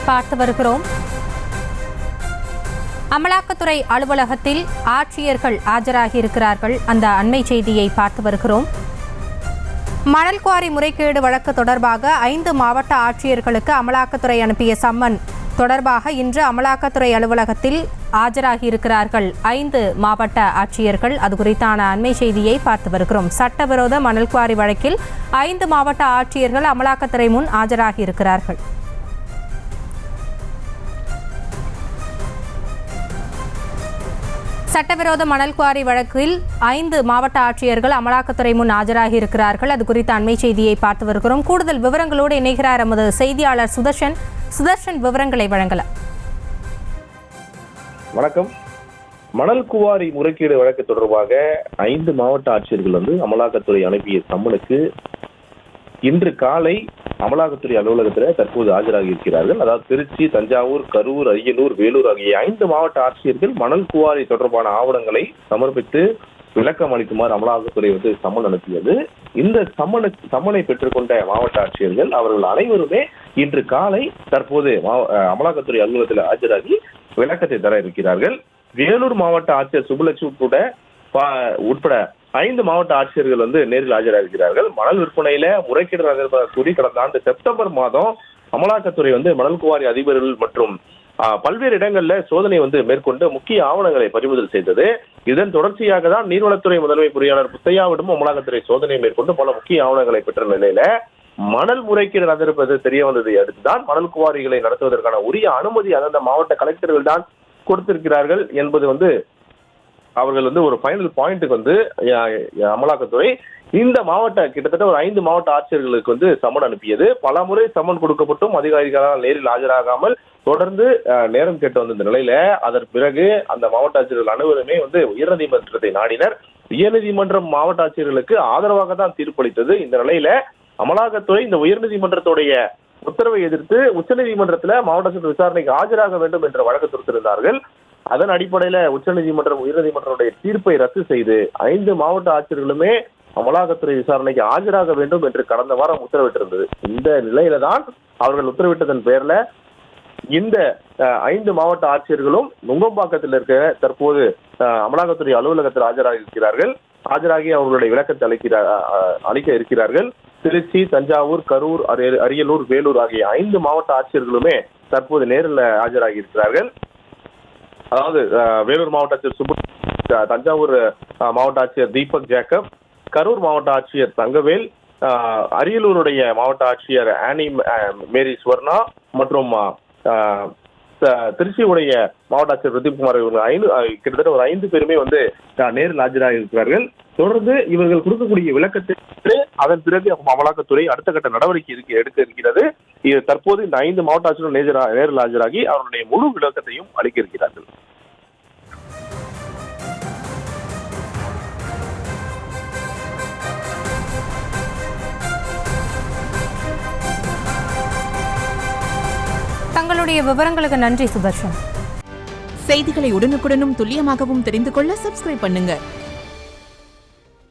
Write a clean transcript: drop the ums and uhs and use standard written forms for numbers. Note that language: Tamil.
பார்த்து வருகிறோம். அமலாக்கத்துறை அலுவலகத்தில் ஆட்சியர்கள் ஆஜராகி இருக்கிறார்கள். அந்த அண்மை செய்தியை பார்த்து வருகிறோம். மணல் குவாரி முறைகேடு வழக்கு தொடர்பாக 5 மாவட்ட ஆட்சியர்களுக்கு அமலாக்கத்துறை அனுப்பிய சம்மன் தொடர்பாக இன்று அமலாக்கத்துறை அலுவலகத்தில் ஆஜராகி இருக்கிறார்கள் 5 மாவட்ட ஆட்சியர்கள். அது குறித்தான அண்மை செய்தியை பார்த்து வருகிறோம். சட்டவிரோத மணல் குவாரி வழக்கில் 5 மாவட்ட ஆட்சியர்கள் அமலாக்கத்துறை முன் ஆஜராகி இருக்கிறார்கள். சட்டவிரோத மணல் குவாரி வழக்கில் 5 மாவட்ட ஆட்சியர்கள் அமலாக்கத்துறை முன் ஆஜராகி இருக்கிறார்கள். அது குறித்த அண்மை செய்தியை பார்த்து வருகிறோம். கூடுதல் விவரங்களோடு இணைகிறார் எமது செய்தியாளர் சுதர்ஷன். விவரங்களை வழங்கலாம். வணக்கம். மணல் குவாரி முறைகேடு வழக்கு தொடர்பாக 5 மாவட்ட ஆட்சியர்கள் அமலாக்கத்துறை அனுப்பிய சம்மனுக்கு இன்று காலை அமலாக்கத்துறை அலுவலகத்தில் தற்போது ஆஜராகி இருக்கிறார்கள். அதாவது திருச்சி, தஞ்சாவூர், கரூர், அரியலூர், வேலூர் ஆகிய 5 மாவட்ட ஆட்சியர்கள் மணல் குவாரி தொடர்பான ஆவணங்களை சமர்ப்பித்து விளக்கம் அளிக்குமாறு அமலாக்கத்துறை சம்மன் அனுப்பியது. இந்த சம்மனை பெற்றுக்கொண்ட மாவட்ட ஆட்சியர்கள் அவர்கள் அனைவருமே இன்று காலை தற்போது அமலாக்கத்துறை அலுவலகத்தில் ஆஜராகி விளக்கத்தை தர இருக்கிறார்கள். வேலூர் மாவட்ட ஆட்சியர் சுப்புலட்சுமி உட்பட 5 மாவட்ட ஆட்சியர்கள் நேரில் ஆஜராகிறார்கள். மணல் விற்பனையில முறைகேடு கூறி கடந்த ஆண்டு செப்டம்பர் மாதம் அமலாக்கத்துறை மணல் குவாரி அதிபர்கள் மற்றும் பல்வேறு இடங்கள்ல சோதனை மேற்கொண்டு முக்கிய ஆவணங்களை பறிமுதல் செய்தது. இதன் தொடர்ச்சியாக தான் நீர்வளத்துறை முதன்மை பொறியாளர் புத்தையாவிடம் அமலாக்கத்துறை சோதனை மேற்கொண்டு பல முக்கிய ஆவணங்களை பெற்ற நிலையில மணல் முறைகேடு நடந்திருப்பது தெரிய வந்ததை அடுத்துதான் மணல் குவாரிகளை நடத்துவதற்கான உரிய அனுமதி அந்தந்த மாவட்ட கலெக்டர்கள் தான் கொடுத்திருக்கிறார்கள் என்பது அவர்கள் ஒரு ஃபைனல் பாயிண்ட்டுக்கு அமலாக்கத்துறை இந்த மாவட்ட கிட்டத்தட்ட ஒரு 5 மாவட்ட ஆட்சியர்களுக்கு சம்மன் அனுப்பியது. பல முறை சம்மன் கொடுக்கப்பட்டும் அதிகாரிகளால் நேரில் ஆஜராகாமல் தொடர்ந்து நேரம் கேட்டு வந்த நிலையில அதற்கு பிறகு அந்த மாவட்ட ஆட்சியர்கள் அனைவருமே உயர்நீதிமன்றத்தை நாடினர். உயர்நீதிமன்றம் மாவட்ட ஆட்சியர்களுக்கு ஆதரவாக தான் தீர்ப்பளித்தது. இந்த நிலையில அமலாக்கத்துறை இந்த உயர்நீதிமன்றத்துடைய உத்தரவை எதிர்த்து உச்சநீதிமன்றத்தில் மாவட்ட ஆட்சியர் விசாரணைக்கு ஆஜராக வேண்டும் என்ற வழக்கு தொடுத்திருந்தார்கள். அதன் அடிப்படையில உச்சநீதிமன்றம் உயர்நீதிமன்றத்துடைய தீர்ப்பை ரத்து செய்து 5 மாவட்ட ஆட்சியர்களுமே அமலாக்கத்துறை விசாரணைக்கு ஆஜராக வேண்டும் என்று கடந்த வாரம் உத்தரவிட்டிருந்தது. இந்த நிலையில தான் அவர்கள் உத்தரவிட்டதன் பேர்ல இந்த 5 மாவட்ட ஆட்சியர்களும் நுங்கம்பாக்கத்தில் இருக்க தற்போது அமலாக்கத்துறை அலுவலகத்தில் ஆஜராகி இருக்கிறார்கள். ஆஜராகி அவர்களுடைய விளக்கத்தை அளிக்க இருக்கிறார்கள். திருச்சி, தஞ்சாவூர், கரூர், அரியலூர், வேலூர் ஆகிய 5 மாவட்ட ஆட்சியர்களுமே தற்போது நேரில் ஆஜராகி இருக்கிறார்கள். அதாவது வேலூர் மாவட்ட ஆட்சியர் சுப்பு, தஞ்சாவூர் மாவட்ட ஆட்சியர் தீபக் ஜேக்கப், கரூர் மாவட்ட ஆட்சியர் தங்கவேல், அரியலூருடைய மாவட்ட ஆட்சியர் ஆனி மேரி ஸ்வர்ணா மற்றும் திருச்சியுடைய மாவட்ட ஆட்சியர் பிரதீப்குமார் கிட்டத்தட்ட ஒரு 5 பேருமே நேரில் ஆஜராக இருக்கிறார்கள். தொடர்ந்து இவர்கள் கொடுக்கக்கூடிய விளக்கத்தை அதன் பிறகு அமலாக்கத்துறை அடுத்த கட்ட நடவடிக்கை எடுக்க இருக்கிறது. இது தற்போது இந்த 5 மாவட்ட ஆட்சியர்கள் நேரில் ஆஜராகி அவருடைய முழு விளக்கத்தையும் அளிக்க இருக்கிறார்கள். தங்களுடைய விவரங்களுக்கு நன்றி சுதர்ஷன். செய்திகளை உடனுக்குடனும் துல்லியமாகவும் தெரிந்து கொள்ள சப்ஸ்கிரைப் பண்ணுங்க.